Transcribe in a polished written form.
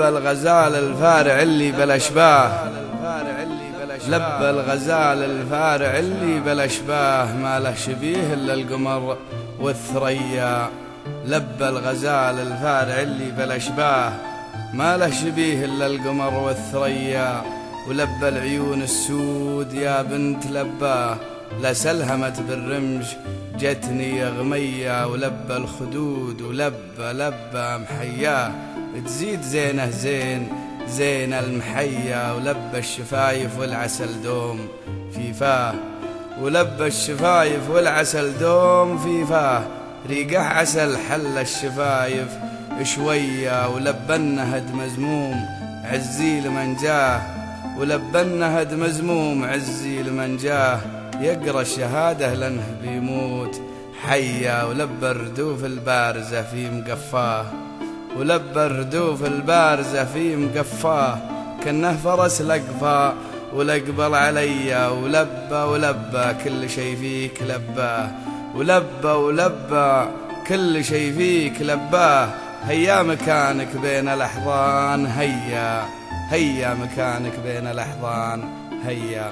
لبى الغزال الفارع اللي بالاشباه، لبى الغزال الفارع اللي بالاشباه، ما له شبيه الا القمر والثريا. لبى الغزال الفارع اللي بالاشباه، ما له شبيه الا القمر والثريا. ولبى العيون السود يا بنت لباه، لا سلهمت بالرمش جتني غمية. ولبى الخدود ولبى محياه، تزيد زينه زين المحيا. ولبى الشفايف والعسل دوم في فاه، ولبى الشفايف والعسل دوم في فاه. ريقه عسل حل الشفايف شوية. ولبى النهد مزموم عزي لمن جاه، ولبى النهد مزموم عزي لمن جاه. يقرأ الشهادة لأنه بيموت حيا. ولبى الردوف البارزة في مقفاه، ولبى الردوف البارزة في مقفاه. كأنه فرس لقفا ولقبل عليا. ولبى كل شي فيك لباه، ولبى كل شي فيك لباه. هيا مكانك بين الأحضان، هيا مكانك بين الأحضان، هيا.